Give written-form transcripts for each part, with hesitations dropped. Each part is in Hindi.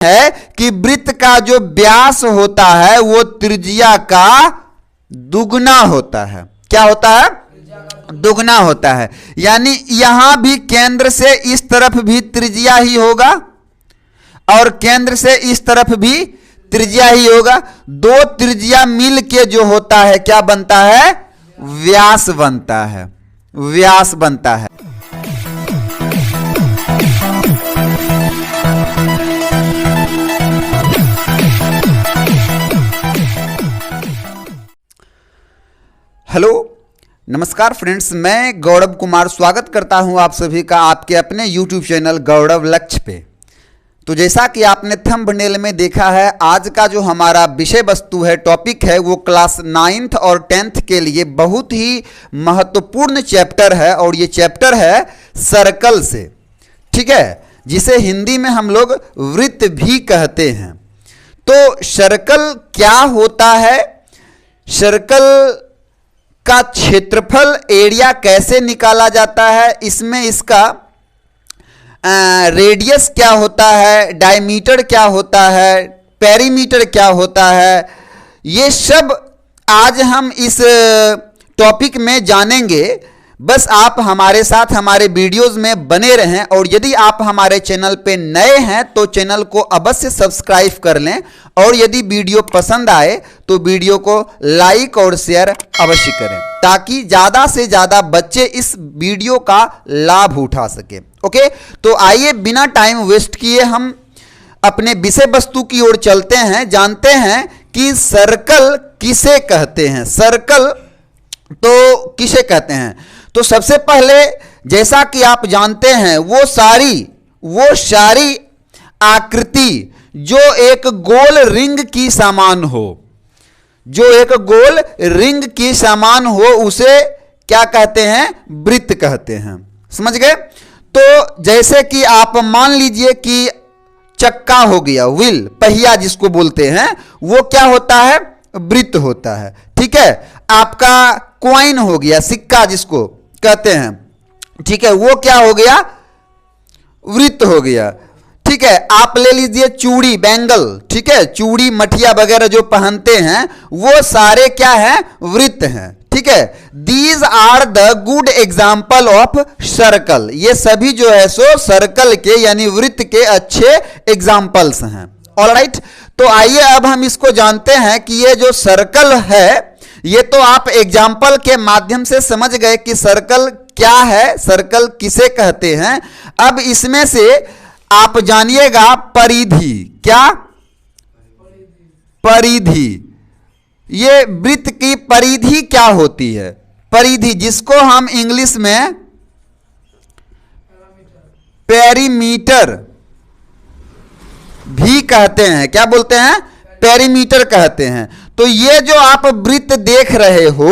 है कि वृत्त का जो व्यास होता है वो त्रिज्या का दुगना होता है। क्या होता है? दुगना होता है। यानी यहां भी केंद्र से इस तरफ भी त्रिज्या ही होगा और केंद्र से इस तरफ भी त्रिज्या ही होगा। दो त्रिज्या मिल के जो होता है क्या बनता है? व्यास बनता है। व्यास बनता है। हेलो नमस्कार फ्रेंड्स, मैं गौरव कुमार स्वागत करता हूं आप सभी का आपके अपने YouTube चैनल गौरव लक्ष्य पे। तो जैसा कि आपने थंबनेल में देखा है, आज का जो हमारा विषय वस्तु है, टॉपिक है, वो क्लास 9th और 10th के लिए बहुत ही महत्वपूर्ण चैप्टर है और ये चैप्टर है सर्कल से, ठीक है, जिसे हिंदी में हम लोग वृत्त भी कहते हैं। तो सर्कल क्या होता है, सर्कल का क्षेत्रफल एरिया कैसे निकाला जाता है, इसमें इसका रेडियस क्या होता है, डायमीटर क्या होता है, पेरीमीटर क्या होता है, ये सब आज हम इस टॉपिक में जानेंगे। बस आप हमारे साथ हमारे वीडियोस में बने रहें और यदि आप हमारे चैनल पे नए हैं तो चैनल को अवश्य सब्सक्राइब कर लें और यदि वीडियो पसंद आए तो वीडियो को लाइक और शेयर अवश्य करें ताकि ज़्यादा से ज़्यादा बच्चे इस वीडियो का लाभ उठा सके। ओके, तो आइए बिना टाइम वेस्ट किए हम अपने विषय वस्तु की ओर चलते हैं, जानते हैं कि सर्कल किसे कहते हैं। सर्कल तो किसे कहते हैं? तो सबसे पहले जैसा कि आप जानते हैं वो सारी आकृति जो एक गोल रिंग की समान हो, जो एक गोल रिंग की समान हो, उसे क्या कहते हैं? वृत्त कहते हैं। समझ गए? तो जैसे कि आप मान लीजिए कि चक्का हो गया, व्हील, पहिया जिसको बोलते हैं, वो क्या होता है? वृत्त होता है। ठीक है, आपका कॉइन हो गया, सिक्का जिसको कहते हैं, ठीक है, वो क्या हो गया? वृत्त हो गया। ठीक है, आप ले लीजिए चूड़ी, बैंगल, ठीक है, चूड़ी, मठिया वगैरह जो पहनते हैं वो सारे क्या हैं? वृत्त हैं। ठीक है, these are the good example of circle. ये सभी जो है सो सर्कल के यानी वृत्त के अच्छे एग्जाम्पल्स हैं। ऑलराइट, तो आइए अब हम इसको जानते हैं कि ये जो सर्कल है, ये तो आप एग्जाम्पल के माध्यम से समझ गए कि सर्कल क्या है, सर्कल किसे कहते हैं। अब इसमें से आप जानिएगा परिधि। क्या? परिधि। ये वृत्त की परिधि क्या होती है? परिधि, जिसको हम इंग्लिश में पेरीमीटर भी कहते हैं। क्या बोलते हैं? पेरीमीटर कहते हैं। तो ये जो आप वृत्त देख रहे हो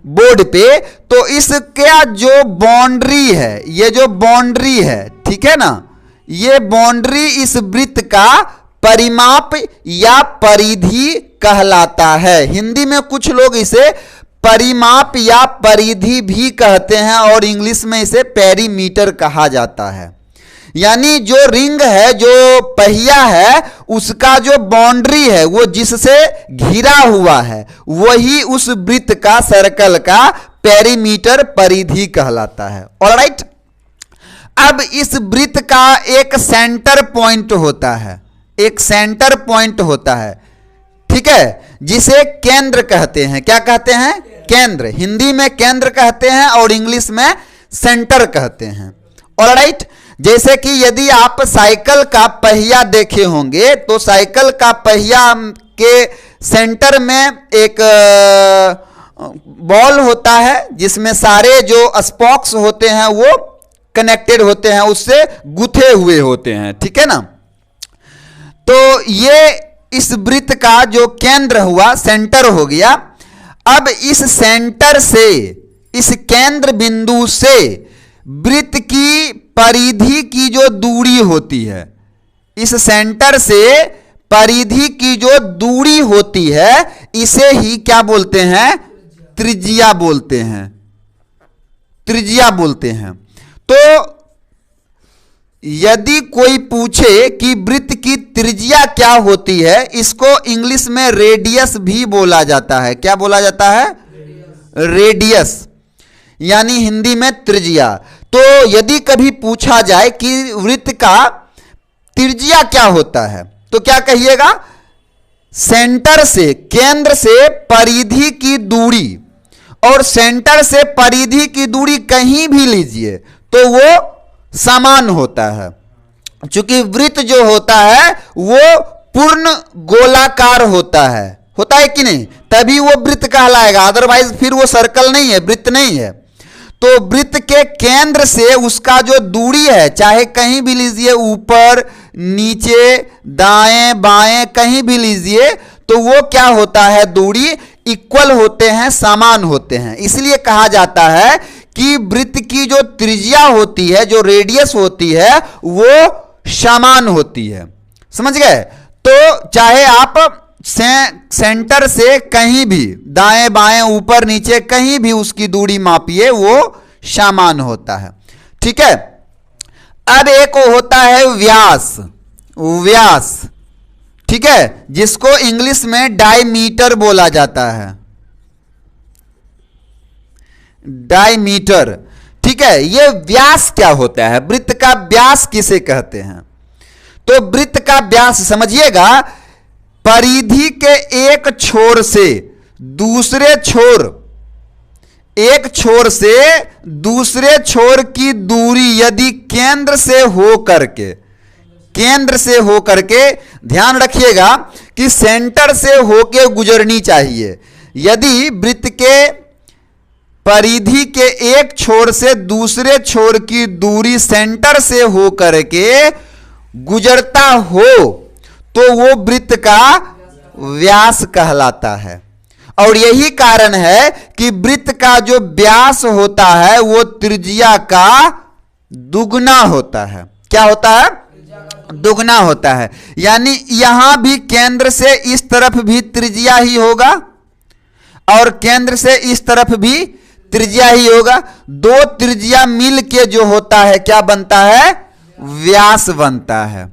बोर्ड पे, तो इसका जो बाउंड्री है, ये जो बाउंड्री है, ठीक है ना, ये बाउंड्री इस वृत्त का परिमाप या परिधि कहलाता है। हिंदी में कुछ लोग इसे परिमाप या परिधि भी कहते हैं और इंग्लिश में इसे पेरीमीटर कहा जाता है। यानी जो रिंग है, जो पहिया है, उसका जो बाउंड्री है, वो जिससे घिरा हुआ है, वही उस वृत्त का, सर्कल का पेरीमीटर, परिधि कहलाता है। ऑलराइट, अब इस वृत्त का एक सेंटर पॉइंट होता है, एक सेंटर पॉइंट होता है, ठीक है, जिसे केंद्र कहते हैं। क्या कहते हैं? केंद्र। हिंदी में केंद्र कहते हैं और इंग्लिश में सेंटर कहते हैं। ऑलराइट, जैसे कि यदि आप साइकिल का पहिया देखे होंगे तो साइकिल का पहिया के सेंटर में एक बॉल होता है जिसमें सारे जो स्पोक्स होते हैं वो कनेक्टेड होते हैं, उससे गुथे हुए होते हैं। ठीक है ना? तो ये इस वृत्त का जो केंद्र हुआ, सेंटर हो गया। अब इस सेंटर से, इस केंद्र बिंदु से वृत्त की परिधि की जो दूरी होती है, इस सेंटर से परिधि की जो दूरी होती है, इसे ही क्या बोलते हैं? त्रिज्या बोलते हैं। त्रिज्या बोलते हैं। तो यदि कोई पूछे कि वृत्त की त्रिज्या क्या होती है, इसको इंग्लिश में रेडियस भी बोला जाता है। क्या बोला जाता है? रेडियस, यानी हिंदी में त्रिज्या। तो यदि कभी पूछा जाए कि वृत्त का त्रिज्या क्या होता है, तो क्या कहिएगा? सेंटर से, केंद्र से परिधि की दूरी, और सेंटर से परिधि की दूरी कहीं भी लीजिए तो वो समान होता है। चूंकि वृत्त जो होता है वो पूर्ण गोलाकार होता है कि नहीं? तभी वो वृत्त कहलाएगा, अदरवाइज फिर वो सर्कल नहीं है, वृत्त नहीं है। तो वृत्त के केंद्र से उसका जो दूरी है, चाहे कहीं भी लीजिए, ऊपर नीचे दाएं बाएं कहीं भी लीजिए, तो वो क्या होता है? दूरी इक्वल होते हैं, समान होते हैं। इसलिए कहा जाता है कि वृत्त की जो त्रिज्या होती है, जो रेडियस होती है, वो समान होती है। समझ गए? तो चाहे आप सेंटर से कहीं भी, दाएं बाएं ऊपर नीचे कहीं भी उसकी दूरी मापिए, वो समान होता है। ठीक है। अब एक होता है व्यास, व्यास, ठीक है, जिसको इंग्लिश में डायमीटर बोला जाता है, डायमीटर। ठीक है। ये व्यास क्या होता है? वृत्त का व्यास किसे कहते हैं? तो वृत्त का व्यास समझिएगा, परिधि के एक छोर से दूसरे छोर, एक छोर से दूसरे छोर की दूरी यदि केंद्र से हो करके, केंद्र से हो करके, ध्यान रखिएगा कि सेंटर से होके गुजरनी चाहिए। यदि वृत्त के परिधि के एक छोर से दूसरे छोर की दूरी सेंटर से हो करके गुजरता हो तो वो वृत्त का व्यास कहलाता है। और यही कारण है कि वृत्त का जो व्यास होता है वो त्रिज्या का दुगना होता है। क्या होता है? दुगना होता है। यानी यहां भी केंद्र से इस तरफ भी त्रिज्या ही होगा और केंद्र से इस तरफ भी त्रिज्या ही होगा। दो त्रिज्या मिल के जो होता है क्या बनता है? व्यास बनता है,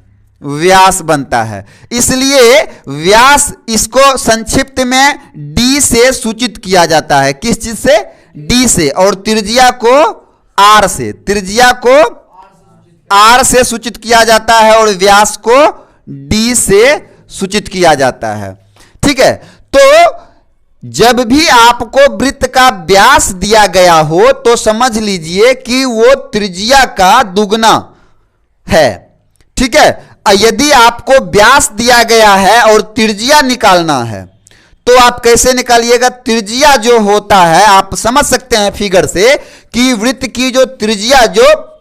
व्यास बनता है। इसलिए व्यास, इसको संक्षिप्त में डी से सूचित किया जाता है। किस चीज से? डी से। और त्रिज्या को आर से, त्रिज्या को आर से सूचित किया जाता है और व्यास को डी से सूचित किया जाता है। ठीक है। तो जब भी आपको वृत्त का व्यास दिया गया हो तो समझ लीजिए कि वो त्रिज्या का दुगना है। ठीक है। यदि आपको व्यास दिया गया है और त्रिज्या निकालना है तो आप कैसे निकालिएगा? त्रिज्या जो होता है, आप समझ सकते हैं फिगर से कि वृत्त की जो त्रिज्या, जो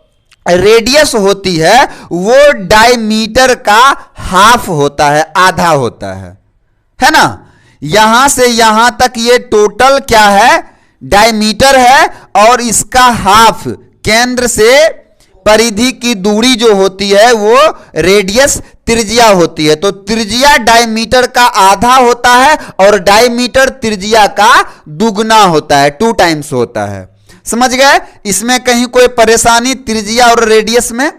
रेडियस होती है, वो डायमीटर का हाफ होता है, आधा होता है ना? यहां से यहां तक ये टोटल क्या है? डायमीटर है, और इसका हाफ, केंद्र से परिधि की दूरी जो होती है वो रेडियस त्रिज्या होती है। तो त्रिज्या डायमीटर का आधा होता है और डायमीटर त्रिज्या का दुगना होता है, 2 टाइम्स होता है। समझ गए? इसमें कहीं कोई परेशानी त्रिज्या और रेडियस में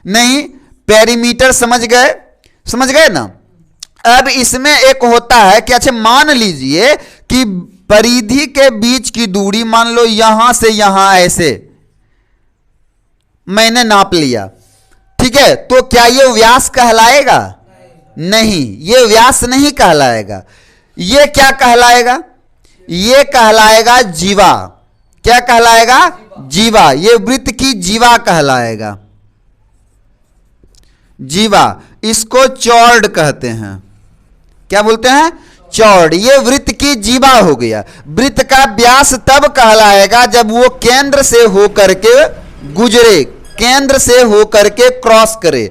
नहीं। पेरीमीटर समझ गए? समझ गए ना? अब इसमें एक होता है कि अच्छा मान लीजिए कि परिधि के बीच की दूरी, मान लो यहां से यहां ऐसे मैंने नाप लिया, ठीक है, तो क्या ये व्यास कहलाएगा? नहीं, ये व्यास नहीं कहलाएगा। ये क्या कहलाएगा? ये कहलाएगा जीवा। क्या कहलाएगा? जीवा। ये वृत्त की जीवा कहलाएगा, जीवा। इसको चौड़ कहते हैं। क्या बोलते हैं? चौड़। ये वृत्त की जीवा हो गया। वृत्त का व्यास तब कहलाएगा जब वो केंद्र से होकर के गुजरे, केंद्र से होकर के क्रॉस करे,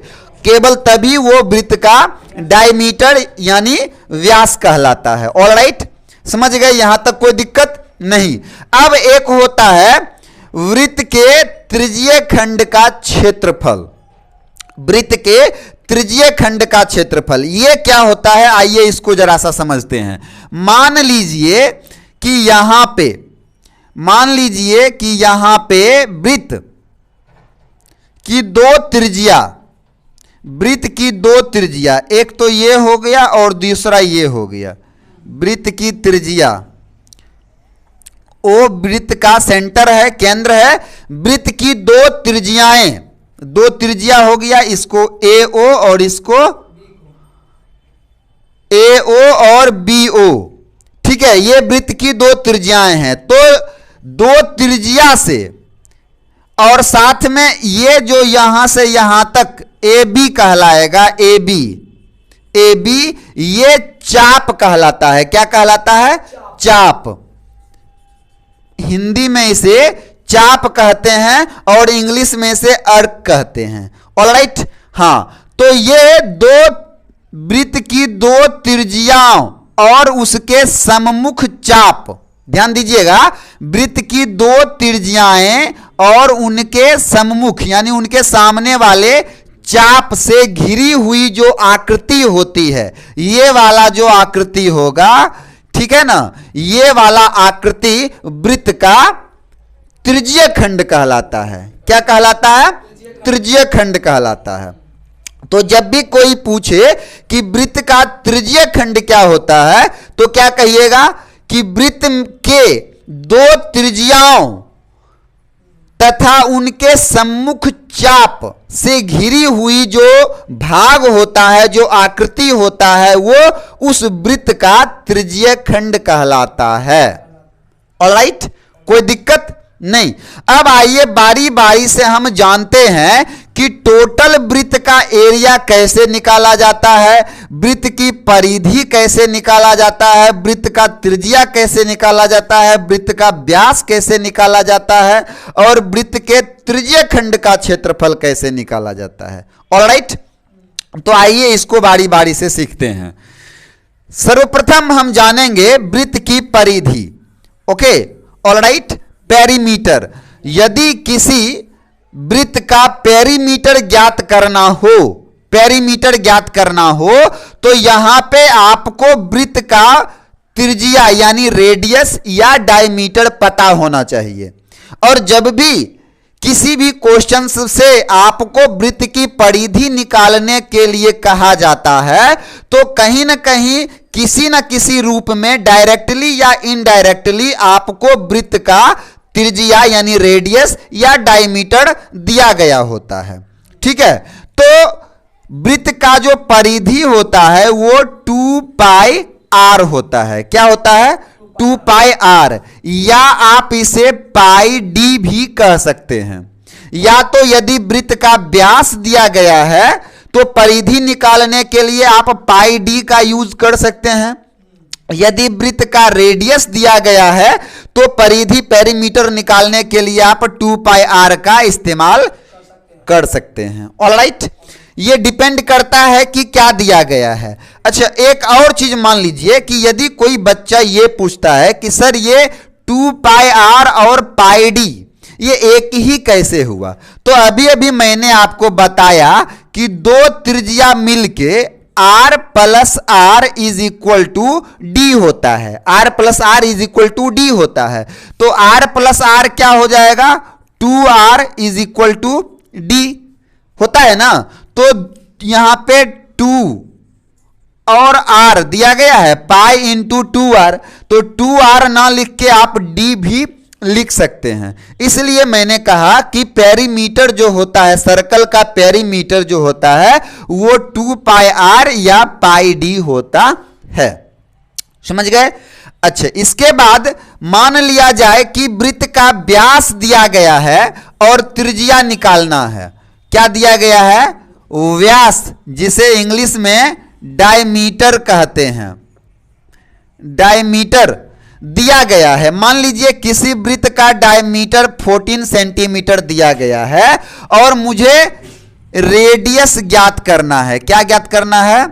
केवल तभी वो वृत्त का डायमीटर यानी व्यास कहलाता है। ऑलराइट, समझ गए? यहां तक कोई दिक्कत नहीं। अब एक होता है वृत्त के त्रिज्यीय खंड का क्षेत्रफल। वृत्त के त्रिज्यीय खंड का क्षेत्रफल ये क्या होता है? आइए इसको जरा सा समझते हैं। मान लीजिए कि यहां पे, मान लीजिए कि यहां पे वृत्त, की दो त्रिज्या, वृत्त की दो त्रिज्या, एक तो ये हो गया और दूसरा ये हो गया। वृत्त की त्रिज्या, ओ वृत्त का सेंटर है, केंद्र है। वृत्त की दो त्रिज्याएं, दो त्रिज्या हो गया, इसको ए ओ और इसको ए ओ और बी ओ, ठीक है। ये वृत्त की दो त्रिज्याएं हैं। तो दो त्रिज्या से और साथ में ये जो यहां से यहां तक ए बी कहलाएगा, ए बी, ए बी ये चाप कहलाता है। क्या कहलाता है? चाप। हिंदी में इसे चाप कहते हैं और इंग्लिश में इसे अर्क कहते हैं। ऑलराइट, हाँ। तो ये दो वृत्त की दो त्रिज्याओं और उसके सम्मुख चाप, ध्यान दीजिएगा, वृत्त की दो त्रिज्याएं और उनके सम्मुख यानी उनके सामने वाले चाप से घिरी हुई जो आकृति होती है, ये वाला जो आकृति होगा, ठीक है ना, ये वाला आकृति वृत्त का त्रिज्यीय खंड कहलाता है। क्या कहलाता है? त्रिज्यीय खंड कहलाता है। तो जब भी कोई पूछे कि वृत्त का त्रिज्यीय खंड क्या होता है, तो क्या कहिएगा कि वृत्त के दो त्रिज्याओं तथा उनके सम्मुख चाप से घिरी हुई जो भाग होता है, जो आकृति होता है, वो उस वृत्त का त्रिज्यीय खंड कहलाता है। ऑलराइट, कोई दिक्कत नहीं। अब आइए बारी बारी से हम जानते हैं कि टोटल वृत्त का एरिया कैसे निकाला जाता है, वृत्त की परिधि कैसे निकाला जाता है, वृत्त का त्रिज्या कैसे निकाला जाता है, वृत्त का व्यास कैसे निकाला जाता है और वृत्त के त्रिज्यीय खंड का क्षेत्रफल कैसे निकाला जाता है। ऑलराइट, तो आइए इसको बारी बारी से सीखते हैं। सर्वप्रथम हम जानेंगे वृत्त की परिधि। Okay, alright, perimeter. यदि किसी वृत्त का पेरीमीटर ज्ञात करना हो, पेरीमीटर ज्ञात करना हो, तो यहां पे आपको वृत्त का त्रिज्या यानी रेडियस या डायमीटर पता होना चाहिए। और जब भी किसी भी क्वेश्चन से आपको वृत्त की परिधि निकालने के लिए कहा जाता है, तो कहीं ना कहीं किसी न किसी रूप में डायरेक्टली या इनडायरेक्टली आपको वृत्त का त्रिज्या यानी रेडियस या डायमीटर दिया गया होता है। ठीक है, तो वृत्त का जो परिधि होता है वो 2 पाई आर होता है। क्या होता है? 2 पाई आर, या आप इसे पाई डी भी कह सकते हैं। या तो यदि वृत्त का व्यास दिया गया है तो परिधि निकालने के लिए आप पाई डी का यूज कर सकते हैं। यदि वृत्त का रेडियस दिया गया है तो परिधि पेरीमीटर निकालने के लिए आप 2 पाई आर का इस्तेमाल कर सकते हैं। ऑलराइट, ये डिपेंड करता है कि क्या दिया गया है। अच्छा, एक और चीज मान लीजिए कि यदि कोई बच्चा ये पूछता है कि सर ये 2 पाई आर और पाई डी ये एक ही कैसे हुआ, तो अभी अभी मैंने आपको बताया कि दो त्रिज्या मिलके R plus R is equal to D होता है। R plus R is equal to D होता है। तो R प्लस R क्या हो जाएगा? 2R is equal to D होता है ना। तो यहां पे 2 और R दिया गया है, पाई इंटू 2R, तो 2R ना लिख के आप D भी लिख सकते हैं। इसलिए मैंने कहा कि पेरीमीटर जो होता है, सर्कल का पेरीमीटर जो होता है वो 2 पाई आर या पाई डी होता है। समझ गए? अच्छा, इसके बाद मान लिया जाए कि वृत्त का व्यास दिया गया है और त्रिज्या निकालना है। क्या दिया गया है? व्यास, जिसे इंग्लिश में डायमीटर कहते हैं। डायमीटर दिया गया है। मान लीजिए किसी वृत्त का डायमीटर 14 सेंटीमीटर दिया गया है और मुझे रेडियस ज्ञात करना है। क्या ज्ञात करना है?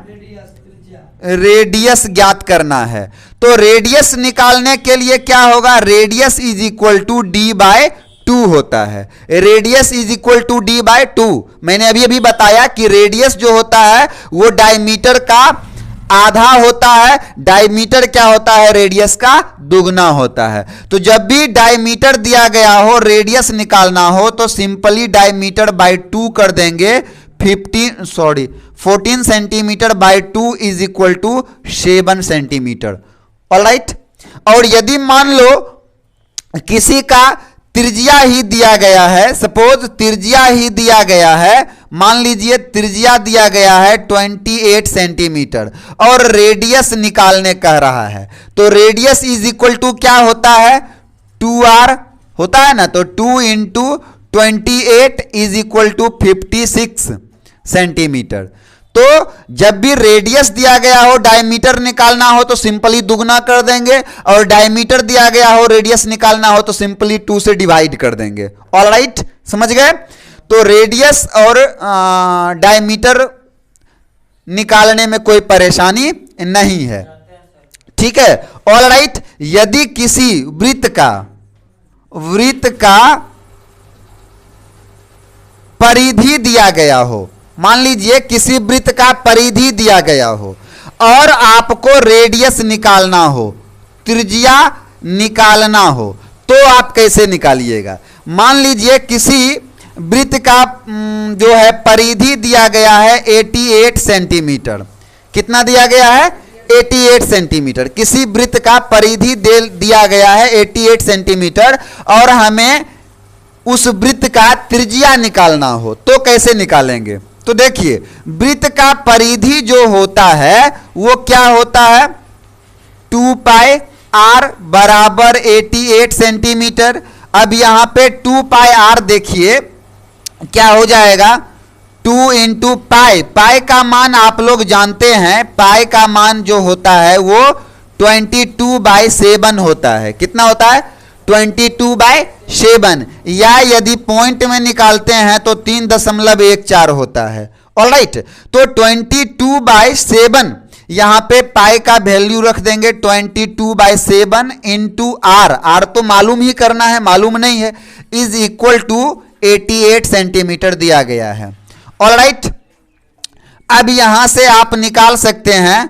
रेडियस ज्ञात करना है। तो रेडियस निकालने के लिए क्या होगा? Radius is equal to D by 2 होता है। Radius is equal to D by 2। मैंने अभी अभी बताया कि रेडियस जो होता है वो डायमीटर का आधा होता है, डायमीटर क्या होता है, रेडियस का दुगना होता है। तो जब भी डायमीटर दिया गया हो, रेडियस निकालना हो, तो सिंपली डायमीटर बाय 2 कर देंगे। 14 centimetre by 2 is equal to 7 centimetre. Alright. और यदि मान लो किसी का त्रिज्या ही दिया गया है, सपोज त्रिज्या ही दिया गया है, मान लीजिए त्रिज्या दिया गया है 28 सेंटीमीटर और रेडियस निकालने कह रहा है, तो रेडियस इज इक्वल टू क्या होता है, 2r होता है ना। तो 2 into 28 is equal to 56 centimetre. तो जब भी रेडियस दिया गया हो, डायमीटर निकालना हो, तो सिंपली दुगना कर देंगे, और डायमीटर दिया गया हो, रेडियस निकालना हो, तो सिंपली 2 से डिवाइड कर देंगे। ऑलराइट, समझ गए। तो रेडियस और डायमीटर निकालने में कोई परेशानी नहीं है, ठीक है। ऑलराइट। यदि किसी वृत्त का परिधि दिया गया हो, मान लीजिए किसी वृत्त का परिधि दिया गया हो और आपको रेडियस निकालना हो, त्रिज्या निकालना हो, तो आप कैसे निकालिएगा। मान लीजिए किसी वृत्त का जो है परिधि दिया गया है 88 सेंटीमीटर। कितना दिया गया है, 88 सेंटीमीटर। किसी वृत्त का परिधि दिया गया है 88 सेंटीमीटर और हमें उस वृत्त का त्रिज्या निकालना हो, तो कैसे निकालेंगे। तो देखिए, वृत्त का परिधि जो होता है वो क्या होता है, 2 पाई r बराबर 88 सेंटीमीटर। अब यहां पे 2 पाई r देखिए क्या हो जाएगा, 2 इंटू पाई। पाई का मान आप लोग जानते हैं, पाई का मान जो होता है वो 22/7 होता है। कितना होता है, 22/7, या यदि पॉइंट में निकालते हैं तो 3.14 होता है। ऑलराइट। तो 22/7 यहां पे पाई का वैल्यू रख देंगे 22/7 इंटू r तो मालूम ही करना है, मालूम नहीं है, इज इक्वल टू 88 सेंटीमीटर दिया गया है। ऑलराइट। अब यहां से आप निकाल सकते हैं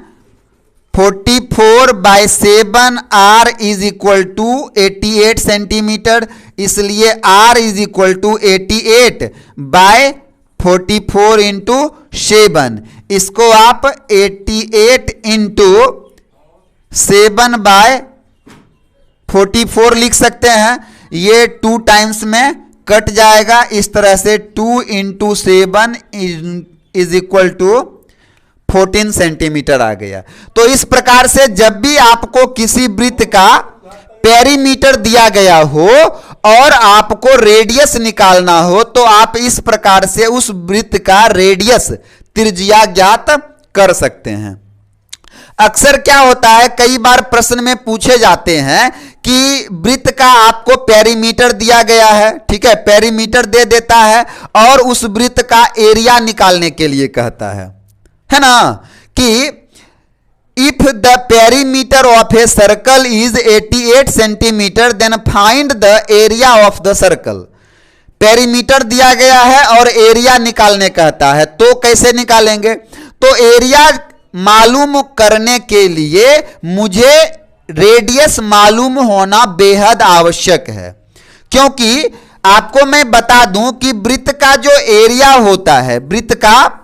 44/7 r is equal to 88 centimetre, इसलिए r is equal to 88/44 into 7। इसको आप 88 इंटू 7/44 लिख सकते हैं। ये 2 टाइम्स में कट जाएगा, इस तरह से 2 into 7 is equal to 14 centimetre आ गया। तो इस प्रकार से जब भी आपको किसी वृत्त का पेरीमीटर दिया गया हो और आपको रेडियस निकालना हो, तो आप इस प्रकार से उस वृत्त का रेडियस, त्रिज्या ज्ञात कर सकते हैं। अक्सर क्या होता है, कई बार प्रश्न में पूछे जाते हैं कि वृत्त का आपको पेरीमीटर दिया गया है, ठीक है, पेरीमीटर दे देता है और उस वृत्त का एरिया निकालने के लिए कहता है ना, कि if the perimeter of a circle is 88 centimetre then find the area of the circle. Perimeter दिया गया है और एरिया निकालने कहता है, तो कैसे निकालेंगे। तो एरिया मालूम करने के लिए मुझे रेडियस मालूम होना बेहद आवश्यक है, क्योंकि आपको मैं बता दूं कि वृत्त का जो एरिया होता है, वृत्त का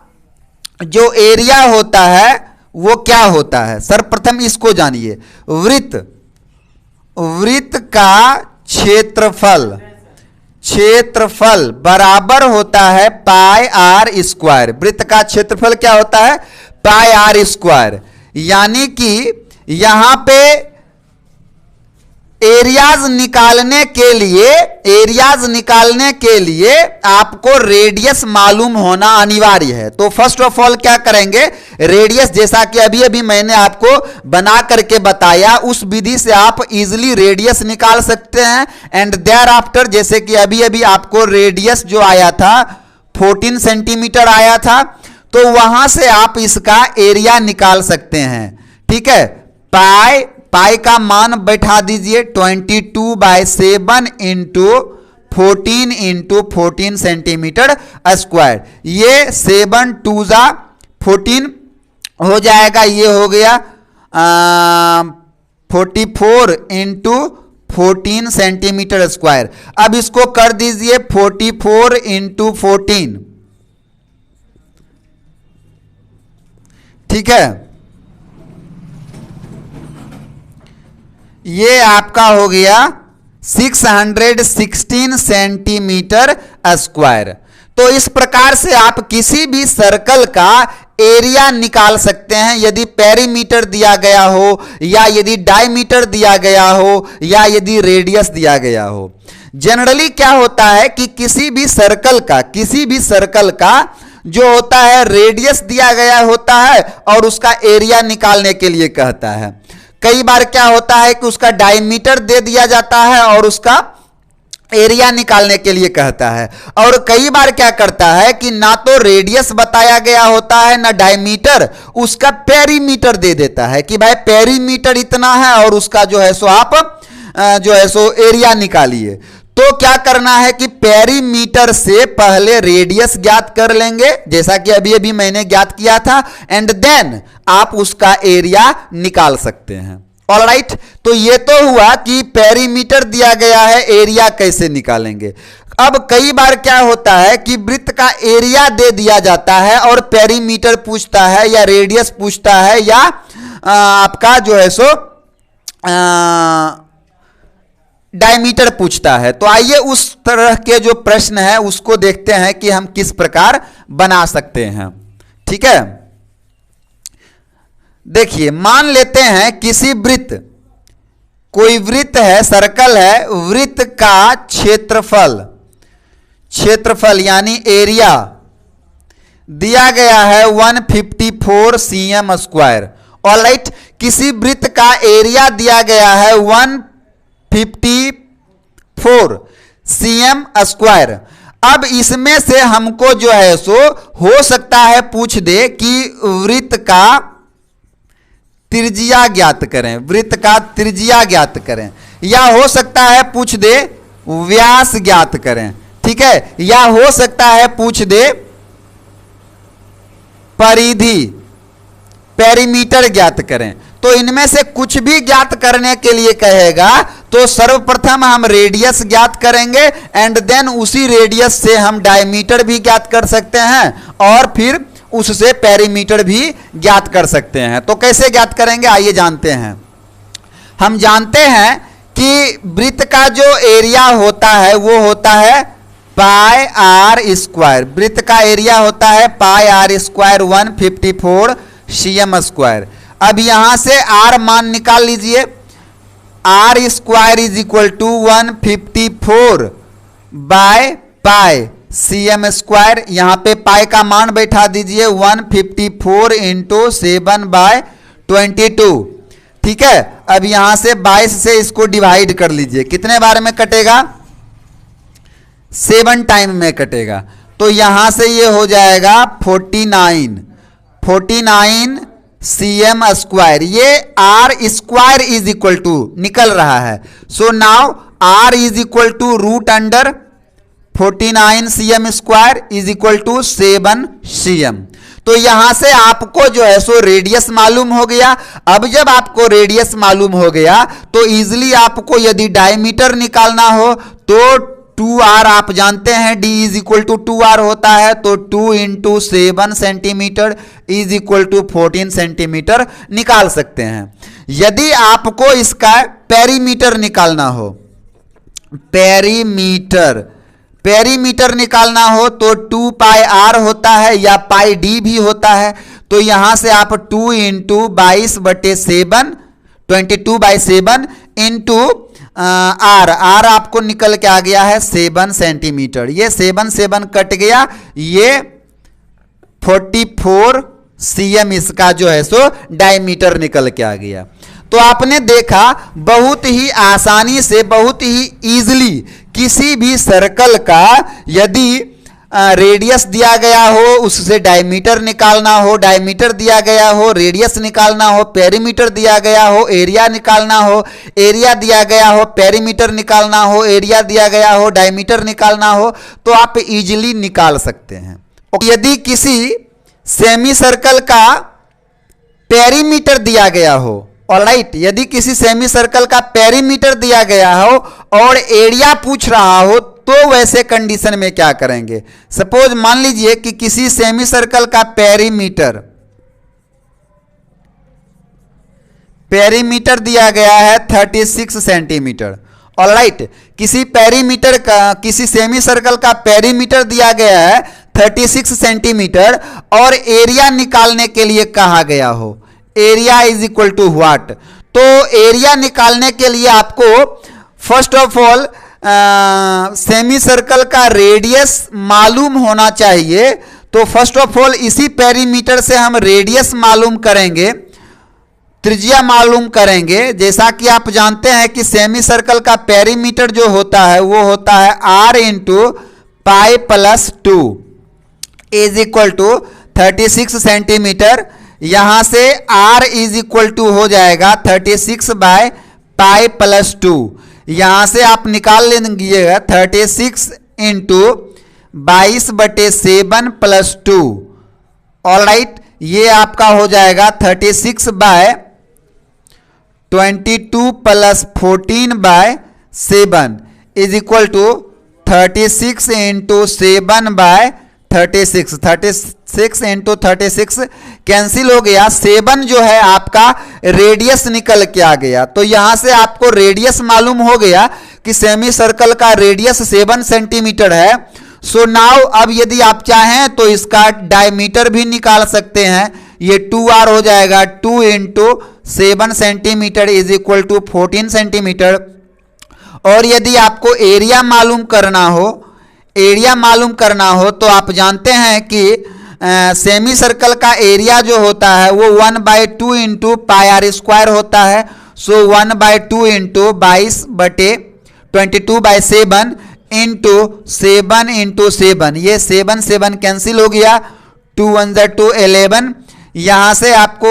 जो एरिया होता है वो क्या होता है। सर्वप्रथम इसको जानिए, वृत्त का क्षेत्रफल बराबर होता है पाई r स्क्वायर। वृत्त का क्षेत्रफल क्या होता है, पाई r स्क्वायर। यानी कि यहां पे एरियाज निकालने के लिए आपको रेडियस मालूम होना अनिवार्य है। तो फर्स्ट ऑफ ऑल क्या करेंगे, रेडियस, जैसा कि अभी अभी मैंने आपको बना करके बताया, उस विधि से आप इजीली रेडियस निकाल सकते हैं। एंड देयर आफ्टर, जैसे कि अभी अभी आपको रेडियस जो आया था 14 सेंटीमीटर आया था, तो वहां से आप इसका एरिया निकाल सकते हैं, ठीक है। पाई का मान बैठा दीजिए 22/7 इंटू 14 सेंटीमीटर स्क्वायर। ये 7 2 जा 14 हो जाएगा, ये हो गया 44 इंटू 14 सेंटीमीटर स्क्वायर। अब इसको कर दीजिए 44 इंटू 14, ठीक है। ये आपका हो गया 616 सेंटीमीटर स्क्वायर। तो इस प्रकार से आप किसी भी सर्कल का एरिया निकाल सकते हैं, यदि पेरीमीटर दिया गया हो, या यदि डायमीटर दिया गया हो, या यदि रेडियस दिया गया हो। जनरली क्या होता है कि किसी भी सर्कल का जो होता है रेडियस दिया गया होता है और उसका एरिया निकालने के लिए कहता है। कई बार क्या होता है कि उसका डायमीटर दे दिया जाता है और उसका एरिया निकालने के लिए कहता है। और कई बार क्या करता है कि ना तो रेडियस बताया गया होता है ना डायमीटर, उसका पेरीमीटर दे देता है कि भाई पेरीमीटर इतना है और उसका जो है सो आप जो है सो एरिया निकालिए। तो क्या करना है कि पेरीमीटर से पहले रेडियस ज्ञात कर लेंगे, जैसा कि अभी अभी मैंने ज्ञात किया था, एंड देन आप उसका एरिया निकाल सकते हैं। ऑलराइट, तो ये तो हुआ कि पेरीमीटर दिया गया है, एरिया कैसे निकालेंगे। अब कई बार क्या होता है कि वृत्त का एरिया दे दिया जाता है और पेरीमीटर पूछता है या रेडियस पूछता है या आपका जो है सो डायमीटर पूछता है। तो आइए उस तरह के जो प्रश्न है उसको देखते हैं कि हम किस प्रकार बना सकते हैं, ठीक है। देखिए, मान लेते हैं किसी वृत्त, कोई वृत्त है, सर्कल है, वृत्त का क्षेत्रफल यानी एरिया दिया गया है 154 cm स्क्वायर। ऑलराइट, किसी वृत्त का एरिया दिया गया है 154 cm स्क्वायर। अब इसमें से हमको जो है सो हो सकता है पूछ दे कि वृत्त का त्रिज्या ज्ञात करें, वृत्त का त्रिज्या ज्ञात करें, या हो सकता है पूछ दे व्यास ज्ञात करें, ठीक है, या हो सकता है पूछ दे परिधि पेरीमीटर ज्ञात करें। तो इनमें से कुछ भी ज्ञात करने के लिए कहेगा तो सर्वप्रथम हम रेडियस ज्ञात करेंगे एंड देन उसी रेडियस से हम डायमीटर भी ज्ञात कर सकते हैं और फिर उससे पेरीमीटर भी ज्ञात कर सकते हैं। तो कैसे ज्ञात करेंगे आइए जानते हैं। हम जानते हैं कि वृत्त का जो एरिया होता है वो होता है पाई आर स्क्वायर। वृत्त का एरिया होता है pi R square 154 cm square. अब यहां से आर मान निकाल लीजिए, R square is equal to 154 by pi cm square. यहां पे पाई का मान बैठा दीजिए 154 इंटू 7/22, ठीक है। अब यहां से 22 से इसको डिवाइड कर लीजिए, कितने बार में कटेगा, 7 टाइम में कटेगा। तो यहां से ये हो जाएगा 49 cm स्क्वायर। ये R square is equal to निकल रहा है। So now R is equal to root under 49 cm square is equal to 7 cm। तो यहां से आपको जो है सो रेडियस मालूम हो गया। अब जब आपको रेडियस मालूम हो गया तो इजिली आपको यदि डायमीटर निकालना हो तो 2r आप जानते हैं d is equal to 2r होता है, तो 2 into 7 centimetre is equal to 14 centimetre निकाल सकते हैं। यदि आपको इसका पेरीमीटर निकालना हो, पेरीमीटर निकालना हो तो 2 पाई r होता है या पाई d भी होता है। तो यहां से आप 2 इंटू 22/7 22/7 इंटू आर आपको निकल के आ गया है 7 सेंटीमीटर। ये 7 कट गया, ये 44 cm इसका जो है सो डायमीटर निकल के आ गया। तो आपने देखा बहुत ही आसानी से, बहुत ही इजीली किसी भी सर्कल का यदि रेडियस दिया गया हो उससे डायमीटर निकालना हो, डायमीटर दिया गया हो रेडियस निकालना हो, पेरीमीटर दिया गया हो एरिया निकालना हो, एरिया दिया गया हो पेरीमीटर निकालना हो, एरिया दिया गया हो डायमीटर निकालना हो, तो आप इजीली निकाल सकते हैं। यदि किसी सेमी सर्कल का पेरीमीटर दिया गया हो, ऑलराइट, यदि किसी सेमी सर्कल का पेरीमीटर दिया गया हो और एरिया पूछ रहा हो तो वैसे कंडीशन में क्या करेंगे। सपोज मान लीजिए कि किसी सेमी सर्कल का पेरीमीटर दिया गया है 36 सेंटीमीटर, ऑलराइट, किसी सेमी सर्कल का पेरीमीटर दिया गया है 36 सेंटीमीटर और एरिया निकालने के लिए कहा गया हो, area is equal to what. तो एरिया निकालने के लिए आपको first of all semi circle का रेडियस मालूम होना चाहिए। तो फर्स्ट ऑफ ऑल इसी पेरीमीटर से हम रेडियस मालूम करेंगे, त्रिज्या मालूम करेंगे। जैसा कि आप जानते हैं कि सेमी सर्कल का पेरीमीटर जो होता है वो होता है r into pi plus 2 is equal to 36 centimetre. यहां से r इज इक्वल टू हो जाएगा 36 बाय पाई प्लस 2। यहां से आप निकाल लेंगे 36 इंटू 22/7 प्लस 2, ऑलराइट, ये आपका हो जाएगा 36 by 22 plus 14/7 is equal to 36 into 7 by 36। 36 into 36 cancel हो गया, 7 जो है आपका रेडियस निकल के आ गया। तो यहां से आपको रेडियस मालूम हो गया कि सेमी सर्कल का रेडियस 7 सेंटीमीटर है। सो नाउ अब यदि आप चाहें तो इसका डायमीटर भी निकाल सकते हैं, ये 2r हो जाएगा, 2 into 7 centimetre is equal to 14 centimetre. और यदि आपको एरिया मालूम करना हो तो आप जानते हैं कि सेमी सर्कल का एरिया जो होता है वो 1/2 इंटू पाई आर स्क्वायर होता है। सो 1/2 इंटू 22/7 इंटू 7 इंटू 7, ये 7 कैंसिल हो गया, 2 1 2 11। यहां से आपको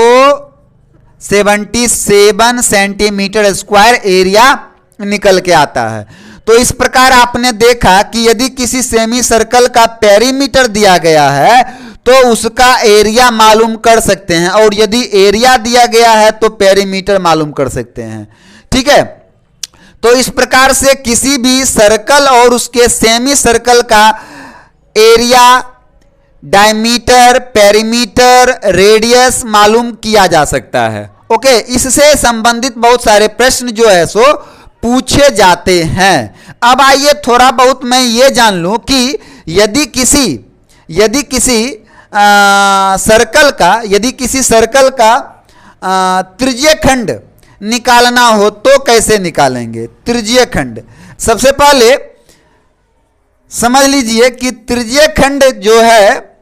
77 सेंटीमीटर स्क्वायर एरिया निकल के आता है। तो इस प्रकार आपने देखा कि यदि किसी सेमी सर्कल का पेरीमीटर दिया गया है तो उसका एरिया मालूम कर सकते हैं, और यदि एरिया दिया गया है तो पेरीमीटर मालूम कर सकते हैं। ठीक है, तो इस प्रकार से किसी भी सर्कल और उसके सेमी सर्कल का एरिया, डायमीटर, पेरीमीटर, रेडियस मालूम किया जा सकता है। ओके, इससे संबंधित बहुत सारे प्रश्न जो है सो पूछे जाते हैं। अब आइए थोड़ा बहुत मैं ये जान लूं कि यदि किसी सर्कल का त्रिज्यखंड निकालना हो तो कैसे निकालेंगे त्रिज्यखंड। सबसे पहले समझ लीजिए कि त्रिज्यखंड जो है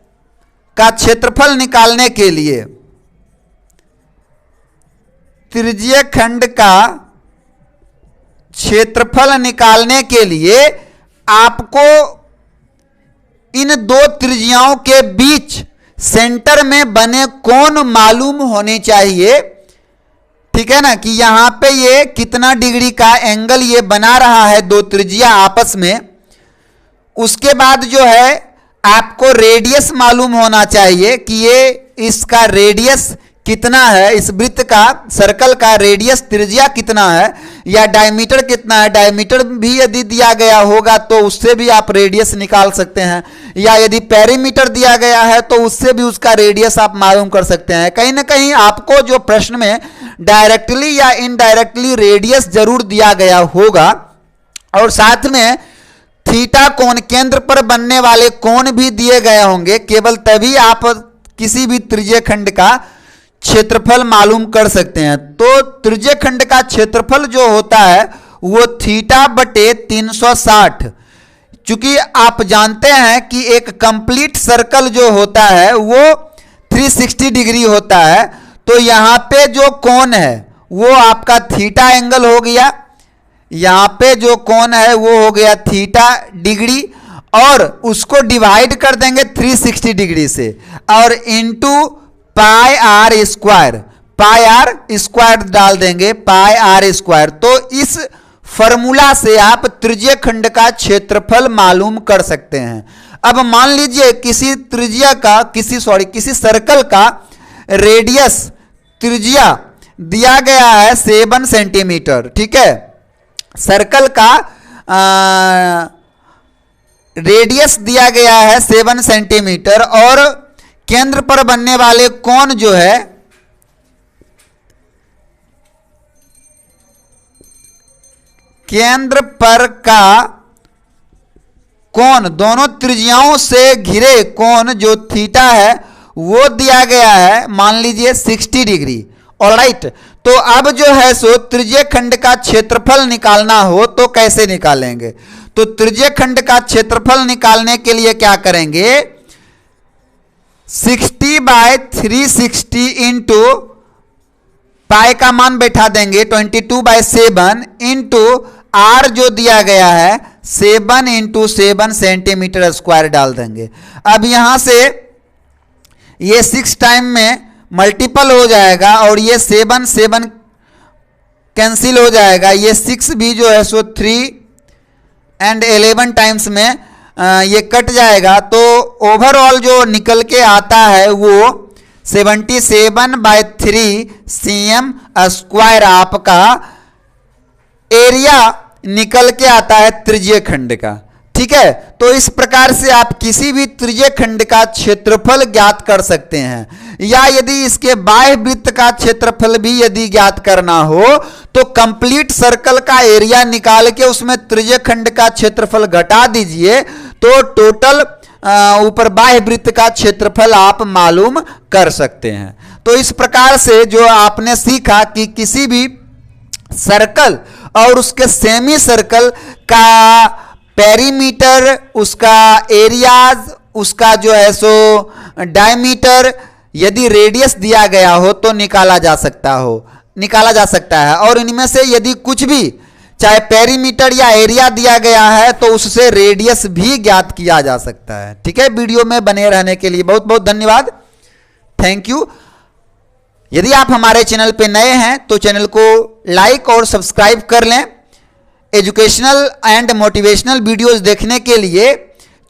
का क्षेत्रफल निकालने के लिए, त्रिज्यखंड का क्षेत्रफल निकालने के लिए आपको इन दो त्रिज्याओं के बीच सेंटर में बने कोण मालूम होने चाहिए। ठीक है ना, कि यहां पे ये कितना डिग्री का एंगल ये बना रहा है दो त्रिज्या आपस में। उसके बाद जो है आपको रेडियस मालूम होना चाहिए कि ये इसका रेडियस कितना है, इस वृत्त का, सर्कल का रेडियस त्रिज्या कितना है, या डायमीटर कितना है। डायमीटर भी यदि दिया गया होगा तो उससे भी आप रेडियस निकाल सकते हैं, या यदि पेरीमीटर दिया गया है तो उससे भी उसका रेडियस आप मालूम कर सकते हैं। कहीं ना कहीं आपको जो प्रश्न में डायरेक्टली या इनडायरेक्टली रेडियस जरूर दिया गया होगा, और साथ में थीटा कोण, केंद्र पर बनने वाले कोण भी दिए गए होंगे। केवल तभी आप किसी भी त्रिज्यखंड का क्षेत्रफल मालूम कर सकते हैं। तो त्रिज्यखंड का क्षेत्रफल जो होता है वो θ/360। चूंकि आप जानते हैं कि एक कंप्लीट सर्कल जो होता है वो 360 डिग्री होता है, तो यहां पे जो कोण है वो आपका थीटा एंगल हो गया, यहां पे जो कोण है वो हो गया थीटा डिग्री, और उसको डिवाइड कर देंगे 360 डिग्री से, और इनटू पाई आर स्क्वायर डाल देंगे, पाई आर स्क्वायर। तो इस फॉर्मूला से आप त्रिज्यखंड का क्षेत्रफल मालूम कर सकते हैं। अब मान लीजिए किसी सर्कल का रेडियस त्रिज्या दिया गया है 7 सेंटीमीटर, ठीक है। सर्कल का रेडियस दिया गया है 7 सेंटीमीटर और केंद्र पर बनने वाले कोण जो है केंद्र पर का कोण, दोनों त्रिज्याओं से घिरे कोण जो थीटा है वो दिया गया है, मान लीजिए 60 डिग्री। ऑलराइट, तो अब जो है सो त्रिज्य खंड का क्षेत्रफल निकालना हो तो कैसे निकालेंगे? तो त्रिज्य खंड का क्षेत्रफल निकालने के लिए क्या करेंगे? 60/360 इंटू पाई का मान बैठा देंगे 22/7 इंटू आर जो दिया गया है 7 इंटू 7 सेंटीमीटर स्क्वायर डाल देंगे। अब यहां से ये 6 टाइम में मल्टीपल हो जाएगा और ये 7 कैंसिल हो जाएगा, ये 6 भी जो है सो 3 एंड 11 टाइम्स में ये कट जाएगा। तो ओवरऑल जो निकल के आता है वो 77/3 cm स्क्वायर आपका एरिया निकल के आता है त्रिज्य खंड का, ठीक है। तो इस प्रकार से आप किसी भी त्रिज्य खंड का क्षेत्रफल ज्ञात कर सकते हैं, या यदि इसके बाह्य वृत्त का क्षेत्रफल भी यदि ज्ञात करना हो तो कंप्लीट सर्कल का एरिया निकाल के उसमें त्रिज्य खंड का क्षेत्रफल घटा दीजिए तो टोटल ऊपर बाह्य वृत्त का क्षेत्रफल आप मालूम कर सकते हैं। तो इस प्रकार से जो आपने सीखा कि किसी भी सर्कल और उसके सेमी सर्कल का पेरीमीटर, उसका एरियाज, उसका जो है सो डायमीटर यदि रेडियस दिया गया हो तो निकाला जा सकता है। और इनमें से यदि कुछ भी चाहे पेरीमीटर या एरिया दिया गया है तो उससे रेडियस भी ज्ञात किया जा सकता है, ठीक है। वीडियो में बने रहने के लिए बहुत बहुत धन्यवाद, थैंक यू। यदि आप हमारे चैनल पे नए हैं तो चैनल को लाइक और सब्सक्राइब कर लें। एजुकेशनल एंड मोटिवेशनल वीडियोस देखने के लिए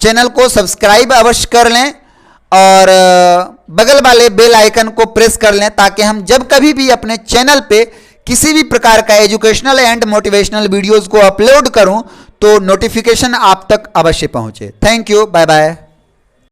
चैनल को सब्सक्राइब अवश्य कर लें और बगल वाले बेल आइकन को प्रेस कर लें ताकि हम जब कभी भी अपने चैनल पे किसी भी प्रकार का एजुकेशनल एंड मोटिवेशनल वीडियोस को अपलोड करूं तो नोटिफिकेशन आप तक अवश्य पहुंचे। Thank you, bye bye.